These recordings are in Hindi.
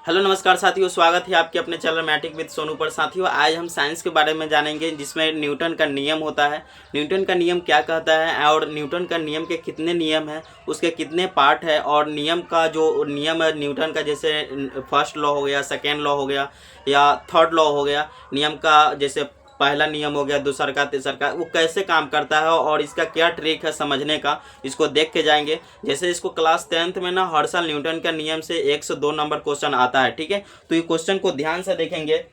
हेलो नमस्कार साथियों, स्वागत है आपके अपने चैनल मैटिक विद सोनू पर। साथियों, आज हम साइंस के बारे में जानेंगे जिसमें न्यूटन का नियम होता है। न्यूटन का नियम क्या कहता है और न्यूटन का नियम के कितने नियम हैं, उसके कितने पार्ट है, और नियम का जो नियम है न्यूटन का, जैसे फर्स्ट लॉ हो गया, सेकेंड लॉ हो गया या थर्ड लॉ हो गया, नियम का जैसे पहला नियम हो गया, दूसरा का, तीसरा का, वो कैसे काम करता है और इसका क्या ट्रिक है समझने का, इसको देख के जाएंगे। जैसे इसको क्लास 10th में ना हर साल न्यूटन का नियम से 102 नंबर क्वेश्चन आता है, ठीक है। तो ये क्वेश्चन को ध्यान से देखेंगे।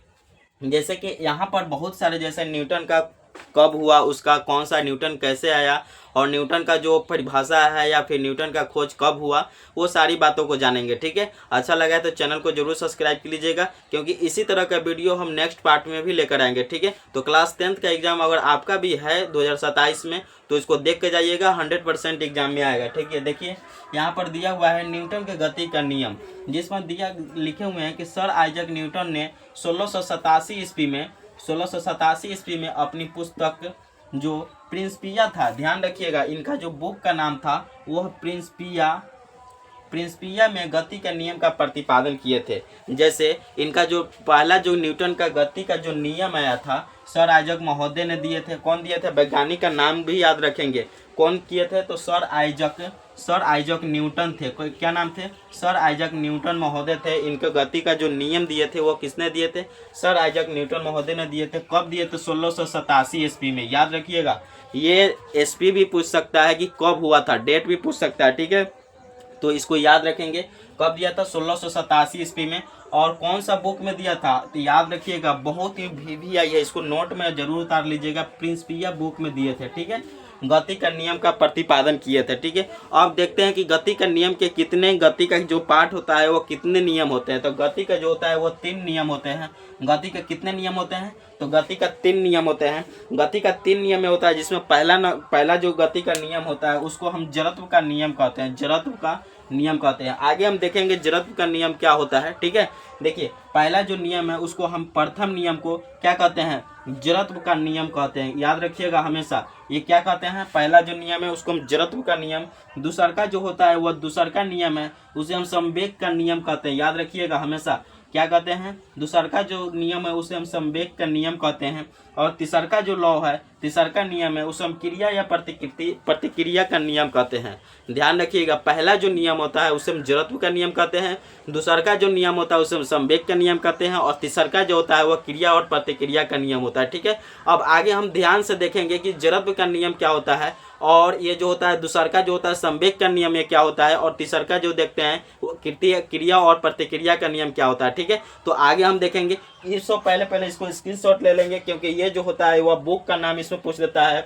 जैसे कि यहाँ पर बहुत सारे, जैसे न्यूटन का कब हुआ, उसका कौन सा, न्यूटन कैसे आया, और न्यूटन का जो परिभाषा है या फिर न्यूटन का खोज कब हुआ, वो सारी बातों को जानेंगे, ठीक है। अच्छा लगा है तो चैनल को जरूर सब्सक्राइब कर लीजिएगा, क्योंकि इसी तरह का वीडियो हम नेक्स्ट पार्ट में भी लेकर आएंगे, ठीक है। तो क्लास 10th का एग्जाम अगर आपका भी है 2027 में, तो इसको देख के जाइएगा, 100% एग्जाम में आएगा, ठीक है। देखिए यहाँ पर दिया हुआ है न्यूटन के गति का नियम, जिसमें लिखे हुए हैं कि सर आइजक न्यूटन ने 1687 ईस्वी में अपनी पुस्तक जो प्रिंसिपिया था, ध्यान रखिएगा, इनका जो बुक का नाम था वह प्रिंसिपिया में गति का नियम का प्रतिपादन किए थे। जैसे इनका जो पहला जो न्यूटन का गति का जो नियम आया था, सर आइजक महोदय ने दिए थे। कौन दिए थे? वैज्ञानिक का नाम भी याद रखेंगे, कौन किए थे? तो सर आइजक न्यूटन थे। कोई क्या नाम थे? सर आइजक न्यूटन महोदय थे। इनके गति का जो नियम दिए थे वो किसने दिए थे? सर आइजक न्यूटन महोदय ने दिए थे। कब दिए थे? 1687 ईस्वी में, याद रखिएगा। ये ईस्वी भी पूछ सकता है कि कब हुआ था, डेट भी पूछ सकता है, ठीक है। तो इसको याद रखेंगे, कब दिया था? 1687 ईस्वी में। और कौन सा बुक में दिया था? तो याद रखिएगा, बहुत ही भी आई है, इसको नोट में जरूर उतार लीजिएगा, प्रिंसिपिया बुक में दिए थे, ठीक है। गति का नियम का प्रतिपादन किए थे, ठीक है। अब देखते हैं कि गति का नियम के कितने, गति का जो पार्ट होता है वो कितने नियम होते हैं। तो गति का जो होता है वो 3 नियम होते हैं। गति के कितने नियम होते हैं? तो गति का 3 नियम होते हैं। गति का 3 नियम में होता है, जिसमें पहला जो गति का नियम होता है उसको हम जड़त्व का नियम कहते हैं, जड़त्व का नियम कहते हैं। आगे हम देखेंगे जड़त्व का नियम क्या होता है, ठीक है। देखिए पहला जो नियम है उसको हम प्रथम नियम को क्या कहते हैं? जड़त्व का नियम कहते हैं, याद रखिएगा हमेशा। ये क्या कहते हैं? पहला जो नियम है उसको हम जड़त्व का नियम। दूसरा का जो होता है वह दूसरा का नियम है, उसे हम संवेग का नियम कहते हैं, याद रखिएगा हमेशा। क्या कहते हैं? दूसरा का जो नियम है उसे हम संवेग का नियम कहते हैं। और तीसरा का जो लॉ है, तीसरा का नियम है, उसे हम क्रिया या प्रतिक्रिया का नियम कहते हैं। ध्यान रखिएगा, पहला जो नियम होता है उसे हम जड़त्व का नियम कहते हैं। दूसरा का जो नियम होता है उसे हम संवेग का नियम कहते हैं। और तीसरा का जो होता है वह क्रिया और प्रतिक्रिया का नियम होता है, ठीक है। अब आगे हम ध्यान से देखेंगे कि जड़त्व का नियम क्या होता है, और ये जो होता है दूसरा का जो होता है संवेग का नियम ये क्या होता है, और तीसरा का जो देखते हैं वो क्रिया और प्रतिक्रिया का नियम क्या होता है, ठीक है। तो आगे हम देखेंगे। इसको पहले इसको स्क्रीनशॉट ले लेंगे, क्योंकि ये जो होता है वह बुक का नाम इसमें पूछ देता है।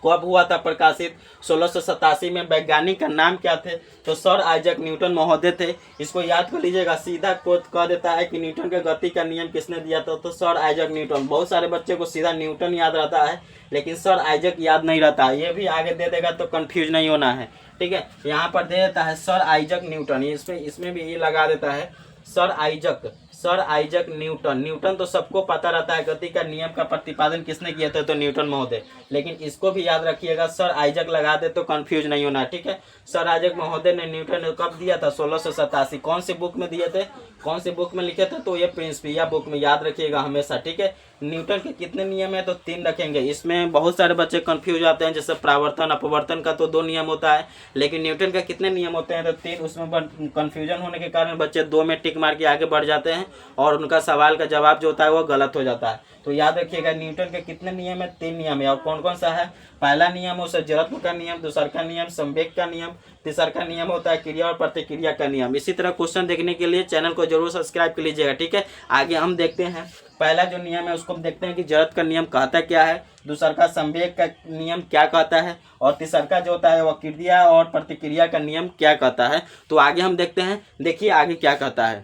कब हुआ था प्रकाशित? 1687 में। वैज्ञानिक का नाम क्या थे? तो सर आइजक न्यूटन महोदय थे। इसको याद कर लीजिएगा, सीधा कोड कह देता है कि न्यूटन के गति का नियम किसने दिया था, तो सर आइजक न्यूटन। बहुत सारे बच्चे को सीधा न्यूटन याद रहता है, लेकिन सर आइजक याद नहीं रहता। ये भी आगे दे देगा तो कंफ्यूज नहीं होना है, ठीक है। यहाँ पर दे देता है सर आइजक न्यूटन, इसमें भी ये लगा देता है सर आइजक न्यूटन। न्यूटन तो सबको पता रहता है, गति का नियम का प्रतिपादन किसने किया था, तो न्यूटन महोदय। लेकिन इसको भी याद रखिएगा, सर आइजक लगा दे तो कंफ्यूज नहीं होना, ठीक है। सर आइजक महोदय ने न्यूटन ने कब दिया था? 1687। कौन सी बुक में दिए थे, कौन सी बुक में लिखे थे? तो ये प्रिंसिपिया बुक में, याद रखिएगा हमेशा, ठीक है। न्यूटन के कितने नियम है? तो 3 रखेंगे। इसमें बहुत सारे बच्चे कंफ्यूज आते हैं, जैसे प्रावर्तन अपवर्तन का तो 2 नियम होता है, लेकिन न्यूटन का कितने नियम होते हैं? तो 3। उसमें कंफ्यूजन होने के कारण बच्चे 2 में टिक मार के आगे बढ़ जाते हैं, और उनका सवाल का जवाब जो होता है वो गलत हो जाता है। तो याद रखिएगा, न्यूटन के कितने नियम है? 3 नियम है। और कौन कौन सा है? पहला नियम उसे जड़त्व का नियम, दूसरा का नियम संवेग का नियम, तीसरा का नियम होता है क्रिया और प्रतिक्रिया का नियम। इसी तरह क्वेश्चन देखने के लिए चैनल को जरूर सब्सक्राइब कर लीजिएगा, ठीक है। आगे हम देखते हैं, पहला जो नियम है उसको हम देखते हैं कि जड़त्व का नियम कहता क्या है, दूसरा का संवेग का नियम क्या कहता है, और तीसरा का जो होता है वह क्रिया और प्रतिक्रिया का नियम क्या कहता है। तो आगे हम देखते हैं, देखिए आगे क्या कहता है।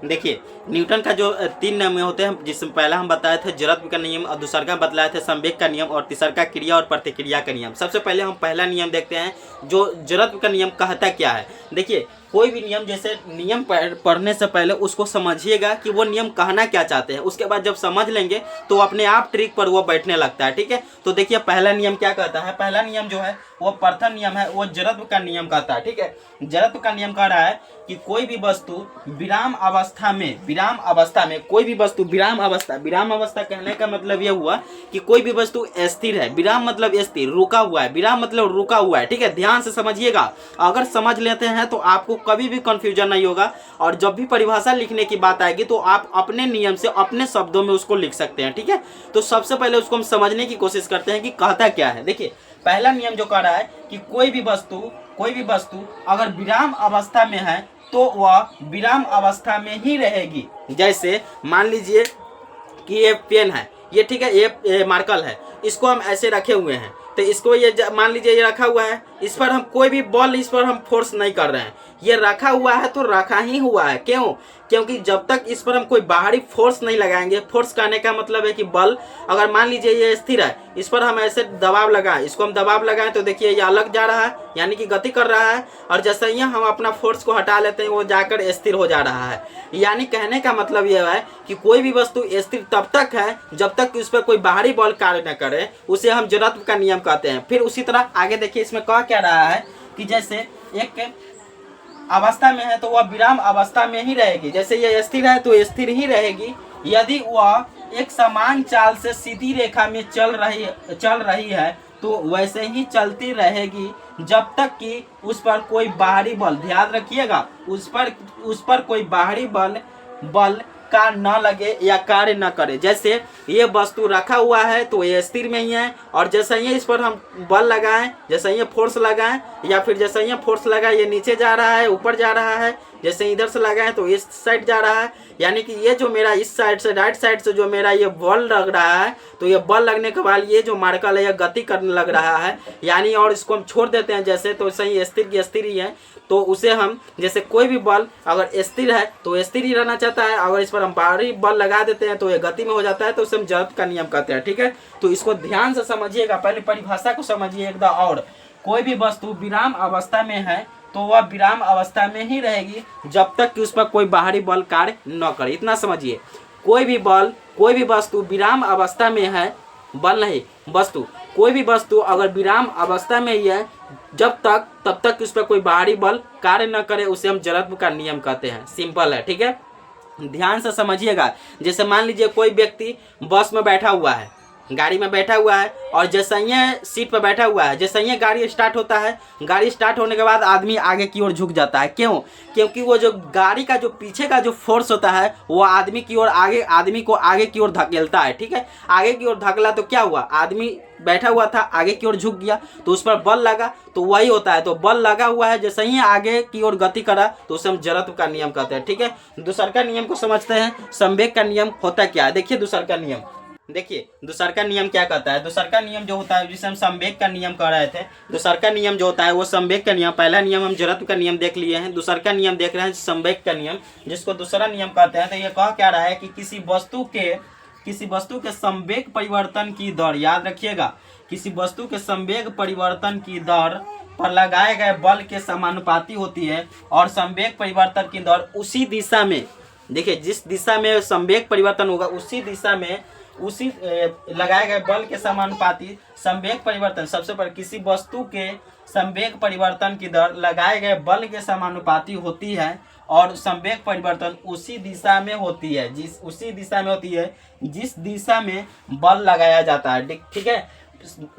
देखिए न्यूटन का जो 3 नियम होते हैं, जिसमें पहला हम बताए थे जड़त्व का नियम, और दूसरा का बतलाए थे संवेग का नियम, और तीसरा का क्रिया और प्रतिक्रिया का नियम। सबसे पहले हम पहला नियम देखते हैं, जो जड़त्व का नियम कहता क्या है। देखिए कोई भी नियम, जैसे नियम पढ़ने से पहले उसको समझिएगा कि वो नियम कहना क्या चाहते हैं। उसके बाद जब समझ लेंगे तो अपने आप ट्रिक पर वो बैठने लगता है। ठीक है, तो देखिए पहला नियम क्या कहता है। पहला नियम जो है वो प्रथम नियम है, वो जड़त्व का नियम कहता है। ठीक है, जड़त्व का नियम कह रहा है कि कोई भी वस्तु विराम अवस्था में कोई भी वस्तु विराम अवस्था कहने का मतलब यह हुआ कि कोई भी वस्तु स्थिर है। विराम मतलब स्थिर, रुका हुआ है। विराम मतलब रुका हुआ है। ठीक है, ध्यान से समझिएगा। अगर समझ लेते हैं तो आपको कभी भी कंफ्यूजन नहीं होगा, और जब भी परिभाषा लिखने की बात आएगी तो आप अपने नियम से अपने शब्दों में उसको लिख सकते हैं। ठीक है, तो सबसे पहले उसको हम समझने की कोशिश करते हैं कि कहता क्या है। देखिए पहला नियम जो कह रहा है कि कोई भी वस्तु अगर विराम अवस्था में है तो वह विराम अवस्था में ही रहेगी। जैसे मान लीजिए कि ये पेन है, ये ठीक है, ये मार्कर है, इसको हम ऐसे रखे हुए हैं, तो इसको ये मान लीजिए ये रखा हुआ है, इस पर हम कोई भी बल, इस पर हम फोर्स नहीं कर रहे हैं। ये रखा हुआ है तो रखा ही हुआ है। क्यों? क्योंकि जब तक इस पर हम कोई बाहरी फोर्स नहीं लगाएंगे, फोर्स करने का मतलब है कि बल, अगर मान लीजिए ये स्थिर है, इस पर हम ऐसे दबाव लगाएं, इसको हम दबाव लगाएं तो देखिए ये अलग जा रहा है, यानी कि गति कर रहा है, और जैसे ही हम अपना फोर्स को हटा लेते हैं वो जाकर स्थिर हो जा रहा है। यानी कहने का मतलब यह है कि कोई भी वस्तु स्थिर तब तक है जब तक कि उस पर कोई बाहरी बल कार्य न करे, उसे हम जड़त्व का नियम कहते हैं। फिर उसी तरह आगे देखिए इसमें कह क्या रहा है कि जैसे एक अवस्था में है तो वह विराम अवस्था में ही रहेगी। जैसे ये स्थिर है तो स्थिर ही रहेगी यदि वह एक समान चाल से सीधी रेखा में चल रही है तो वैसे ही चलती रहेगी जब तक कि उस पर कोई बाहरी बल, ध्यान रखिएगा, उस पर कोई बाहरी बल का न लगे या कार्य न करे। जैसे ये वस्तु रखा हुआ है तो ये स्थिर में ही है, और जैसे ही इस पर हम बल लगाएं, जैसे ही फोर्स लगाएं, या फिर जैसे ही फोर्स लगाएं ये नीचे जा रहा है, ऊपर जा रहा है, जैसे इधर से लगाएं तो इस साइड जा रहा है। यानी कि ये जो मेरा इस साइड से, राइट साइड से जो मेरा ये बल लग रहा है, तो ये बल लगने के बाद ये जो मार्कर है ये गति करने लग रहा है, यानी, और इसको हम छोड़ देते हैं जैसे, तो सही स्थिर की स्थिर ही है। तो उसे हम, जैसे कोई भी बल अगर स्थिर है तो स्थिर ही रहना चाहता है, अगर इस पर हम बाहरी बल लगा देते हैं तो ये गति में हो जाता है, तो उसे हम जड़त्व का नियम कहते हैं। ठीक है, तो इसको ध्यान से समझिएगा, पहले परिभाषा को समझिए एकदम। और कोई भी वस्तु विराम अवस्था में है तो वह विराम अवस्था में ही रहेगी जब तक कि उस पर कोई बाहरी बल कार्य न करे। इतना समझिए, कोई भी वस्तु विराम अवस्था में है, बल नहीं, वस्तु, कोई भी वस्तु अगर विराम अवस्था में ही है तब तक उस पर कोई बाहरी बल कार्य न करे, उसे हम जड़त्व का नियम कहते हैं। सिंपल है। ठीक है, ध्यान से समझिएगा। जैसे मान लीजिए कोई व्यक्ति बस में बैठा हुआ है, गाड़ी में बैठा हुआ है, और जैसे ही सीट पर बैठा हुआ है, जैसे ही गाड़ी स्टार्ट होता है, गाड़ी स्टार्ट होने के बाद आदमी आगे की ओर झुक जाता है। क्यों? क्योंकि वो जो गाड़ी का जो पीछे का जो फोर्स होता है वो आदमी को आगे की ओर धकेलता है। ठीक है, आगे की ओर धकेला तो क्या हुआ, आदमी बैठा हुआ था आगे की ओर झुक गया, तो उस पर बल लगा, तो वही होता है। तो बल लगा हुआ है, जैसे ही आगे की ओर गति करा तो उसे हम जड़त्व का नियम कहते हैं। ठीक है, दूसरा का नियम को समझते हैं। संवेग का नियम होता क्या है, देखिए दूसरा का नियम। देखिए दूसरा का नियम क्या कहता है। दूसरा का नियम जो होता है, जिसे हम संवेग का नियम कह रहे थे, दूसरा का नियम जो होता है वो संवेग का नियम। पहला नियम हम जड़त्व का नियम देख लिए हैं, दूसरा का नियम देख रहे हैं संवेग का नियम, जिसको दूसरा नियम कहते हैं। तो ये कह क्या रहा है कि किसी वस्तु के संवेग परिवर्तन की दर, याद रखिएगा, किसी वस्तु के संवेग परिवर्तन की दर पर लगाए गए बल के समानुपाती होती है, और संवेग परिवर्तन की दर उसी दिशा में, देखिए जिस दिशा में संवेग परिवर्तन होगा उसी लगाए गए बल के समानुपाती संवेग परिवर्तन। सबसे पहले किसी वस्तु के संवेग परिवर्तन की दर लगाए गए बल के समानुपाती होती है, और संवेग परिवर्तन उसी दिशा में होती है जिस दिशा में बल लगाया जाता है। ठीक है,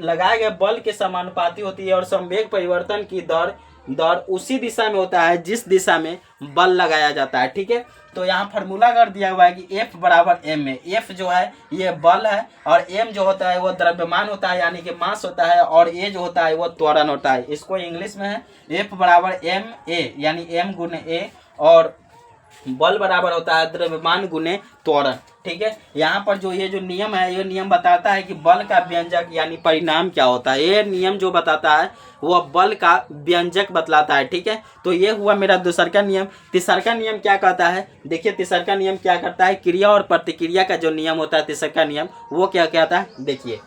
लगाए गए बल के समानुपाती होती है, और संवेग परिवर्तन की दर उसी दिशा में होता है जिस दिशा में बल लगाया जाता है। ठीक है, तो यहाँ फार्मूला कर दिया हुआ है कि F बराबर m में। F जो है ये बल है, और m जो होता है वो द्रव्यमान होता है, यानी कि मास होता है, और a जो होता है वो त्वरण होता है। इसको इंग्लिश में है F बराबर m a, यानी m गुने a, और बल बराबर होता है द्रव्यमान गुने त्वरण। ठीक है, यहाँ पर जो ये जो नियम है, ये नियम बताता है कि बल का व्यंजक यानी परिणाम क्या होता है। ये नियम जो बताता है वो बल का व्यंजक बतलाता है। ठीक है, तो ये हुआ मेरा दूसरा का नियम। तीसरा का नियम क्या कहता है, देखिए तीसरा का नियम क्या करता है, क्रिया और प्रतिक्रिया का जो नियम होता है तीसरा का नियम, वो क्या कहता है। देखिए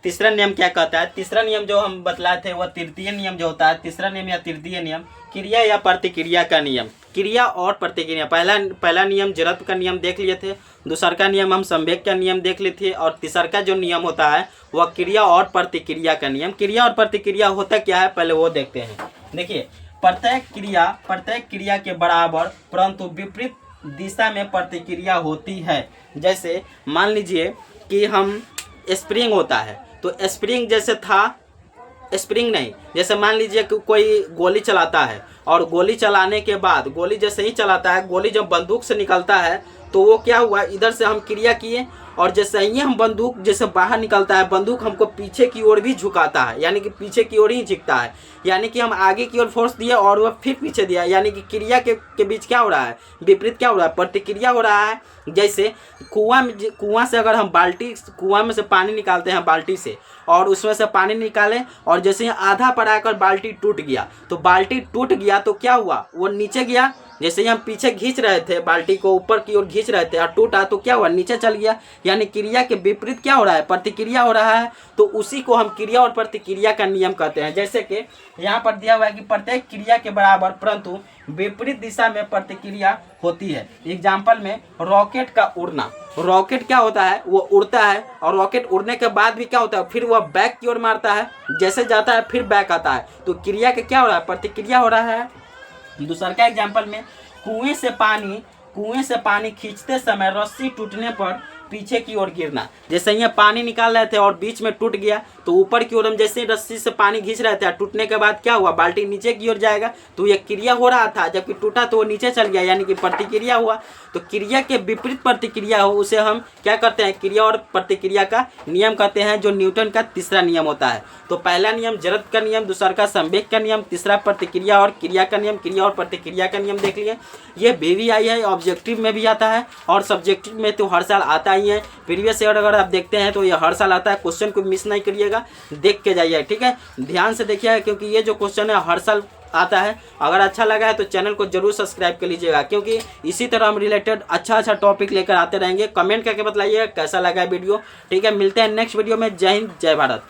तीसरा नियम क्या कहता है? तीसरा नियम जो हम बतलाए थे वह तृतीय नियम जो होता है, तीसरा नियम या तृतीय नियम क्रिया या प्रतिक्रिया का नियम। क्रिया और प्रतिक्रिया, पहला नियम जड़त्व का नियम देख लिए थे, दूसरा का नियम हम संवेग का नियम देख लिए थे, और तीसरा का जो नियम होता है वह क्रिया और प्रतिक्रिया का नियम। क्रिया और प्रतिक्रिया होता क्या है पहले वो देखते हैं। देखिए, प्रत्येक क्रिया के बराबर परंतु विपरीत दिशा में प्रतिक्रिया होती है। जैसे मान लीजिए कि हम स्प्रिंग होता है, तो स्प्रिंग जैसे था, स्प्रिंग नहीं, जैसे मान लीजिए कि कोई गोली चलाता है और गोली चलाने के बाद गोली जैसे ही चलाता है, गोली जब बंदूक से निकलता है तो वो क्या हुआ, इधर से हम क्रिया किए और जैसे ही हम बंदूक जैसे बाहर निकलता है, बंदूक हमको पीछे की ओर भी झुकाता है, यानी कि पीछे की ओर ही झुकता है, यानी कि हम आगे की ओर फोर्स दिए और वह फिर पीछे दिया, यानी कि क्रिया के बीच क्या हो रहा है, विपरीत क्या हो रहा है, प्रतिक्रिया हो रहा है। जैसे कुआं से अगर हम कुआं में से पानी निकालते हैं बाल्टी से, और उसमें से पानी निकाले और जैसे ही आधा पर आकर बाल्टी टूट गया, तो बाल्टी टूट गया तो क्या हुआ, वो नीचे गया। जैसे ही हम पीछे खींच रहे थे, बाल्टी को ऊपर की ओर खींच रहे थे और टूटा तो क्या हुआ, नीचे चल गया, यानी क्रिया के विपरीत क्या हो रहा है, प्रतिक्रिया हो रहा है। तो उसी को हम क्रिया और प्रतिक्रिया का नियम कहते हैं। जैसे कि यहाँ पर दिया हुआ है कि प्रत्येक क्रिया के बराबर परंतु विपरीत दिशा में प्रतिक्रिया होती है। एग्जाम्पल में रॉकेट का उड़ना, रॉकेट क्या होता है, वो उड़ता है और रॉकेट उड़ने के बाद भी क्या होता है, फिर वह बैक की ओर मारता है, जैसे जाता है फिर बैक आता है, तो क्रिया का क्या हो रहा है, प्रतिक्रिया हो रहा है। दूसरा का एग्जाम्पल में कुएं से पानी खींचते समय रस्सी टूटने पर पीछे की ओर गिरना। जैसे ये पानी निकाल रहे थे और बीच में टूट गया, तो ऊपर की ओर हम जैसे रस्सी से पानी खींच रहे थे, टूटने के बाद क्या हुआ, बाल्टी नीचे की ओर जाएगा, तो ये क्रिया हो रहा था, जबकि टूटा तो वो नीचे चल गया, यानी कि प्रतिक्रिया हुआ। तो क्रिया के विपरीत प्रतिक्रिया हो उसे हम क्या करते हैं, क्रिया और प्रतिक्रिया का नियम कहते हैं, जो न्यूटन का तीसरा नियम होता है। तो पहला नियम जड़त्व का नियम, दूसरा का संवेग का नियम, तीसरा प्रतिक्रिया और क्रिया का नियम, क्रिया और प्रतिक्रिया का नियम देख लिए। ये VVI है, ऑब्जेक्टिव में भी आता है और सब्जेक्टिव में तो हर साल आता ही है। प्रीवियस ईयर अगर आप देखते हैं तो ये हर साल आता है, क्वेश्चन को मिस नहीं करिएगा, देख के जाइए, ठीक है, ध्यान से देखिएगा, क्योंकि ये जो क्वेश्चन है हर साल आता है। अगर अच्छा लगा है तो चैनल को जरूर सब्सक्राइब कर लीजिएगा, क्योंकि इसी तरह हम रिलेटेड अच्छा टॉपिक लेकर आते रहेंगे। कमेंट करके बताइए कैसा लगा वीडियो, ठीक है। मिलते हैं नेक्स्ट वीडियो में। जय हिंद, जय भारत।